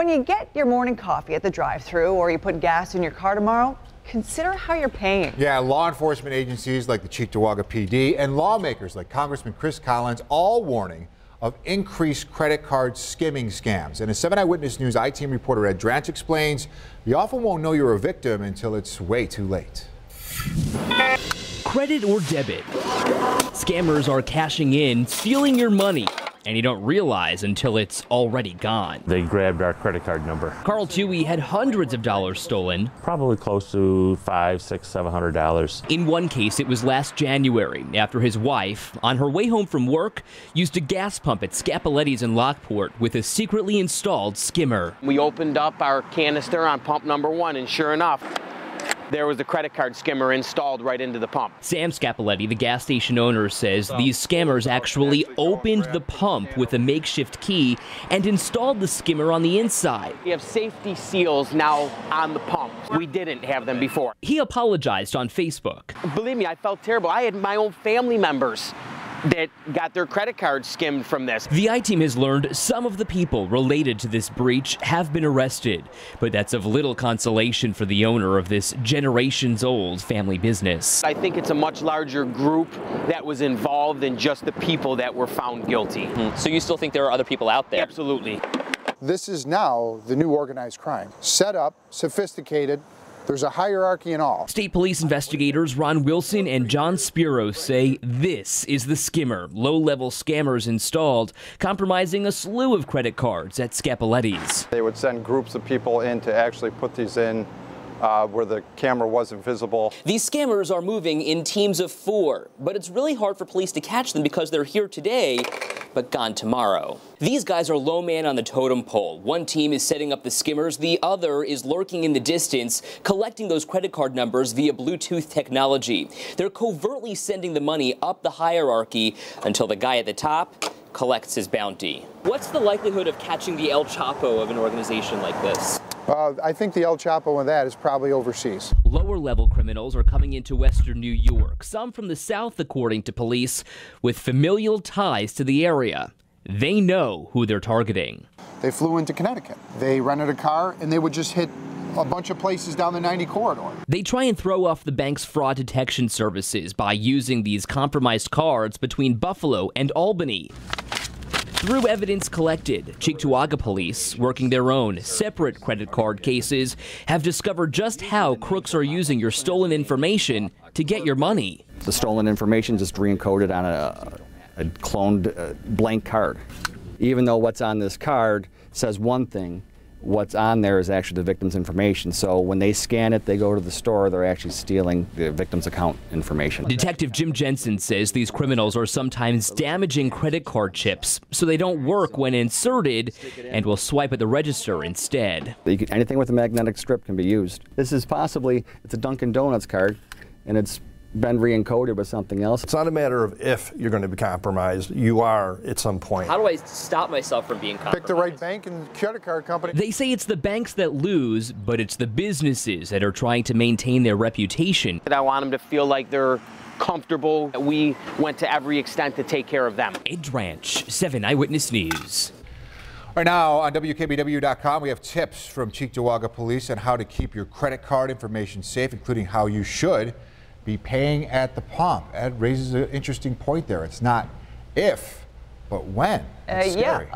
When you get your morning coffee at the drive-thru or you put gas in your car tomorrow, consider how you're paying. Yeah, law enforcement agencies like the Cheektowaga PD and lawmakers like Congressman Chris Collins all warning of increased credit card skimming scams. And as 7 Eyewitness News I-Team reporter Ed Dranch explains, you often won't know you're a victim until it's way too late. Credit or debit. Scammers are cashing in, stealing your money, and you don't realize until it's already gone. They grabbed our credit card number. Carl Toohey had hundreds of dollars stolen. Probably close to $500, $600, $700. In one case, it was last January after his wife, on her way home from work, used a gas pump at Scapoletti's in Lockport with a secretly installed skimmer. We opened up our canister on pump number 1, and sure enough, there was a credit card skimmer installed right into the pump. Sam Scapoletti, the gas station owner, says these scammers actually opened the pump with a makeshift key and installed the skimmer on the inside. We have safety seals now on the pump. We didn't have them before. He apologized on Facebook. Believe me, I felt terrible. I had my own family members that got their credit cards skimmed from this. The I-Team has learned some of the people related to this breach have been arrested, but that's of little consolation for the owner of this generations-old family business. I think it's a much larger group that was involved than just the people that were found guilty. So you still think there are other people out there? Absolutely. This is now the new organized crime. Set up, sophisticated. There's a hierarchy and all. State police investigators Ron Wilson and John Spiro say this is the skimmer, low-level scammers installed, compromising a slew of credit cards at Scapoletti's. They would send groups of people in to actually put these in where the camera wasn't visible. These scammers are moving in teams of 4, but it's really hard for police to catch them because they're here today, but gone tomorrow. These guys are low man on the totem pole. One team is setting up the skimmers, the other is lurking in the distance, collecting those credit card numbers via Bluetooth technology. They're covertly sending the money up the hierarchy until the guy at the top collects his bounty. What's the likelihood of catching the El Chapo of an organization like this? I think the El Chapo in that is probably overseas. Lower-level criminals are coming into western New York, some from the south, according to police, with familial ties to the area. They know who they're targeting. They flew into Connecticut. They rented a car, and they would just hit a bunch of places down the 90 corridor. They try and throw off the bank's fraud detection services by using these compromised cards between Buffalo and Albany. Through evidence collected, Cheektowaga police, working their own separate credit card cases, have discovered just how crooks are using your stolen information to get your money. The stolen information just re-encoded on a cloned blank card. Even though what's on this card says one thing, what's on there is actually the victim's information. So when they scan it, they go to the store, they're actually stealing the victim's account information. Detective Jim Jensen says these criminals are sometimes damaging credit card chips so they don't work when inserted and will swipe at the register instead. Anything with a magnetic strip can be used. This is possibly, it's a Dunkin' Donuts card, and it's been re-encoded with something else. It's not a matter of if you're going to be compromised. You are at some point. How do I stop myself from being compromised? Pick the right bank and credit card company. They say it's the banks that lose, but it's the businesses that are trying to maintain their reputation. I want them to feel like they're comfortable. We went to every extent to take care of them. Ed Dranch, 7 Eyewitness News. Right now on WKBW.com, we have tips from Cheektowaga Police on how to keep your credit card information safe, including how you should be paying at the pump. Ed raises an interesting point there. It's not if, but when. It's scary. Yeah.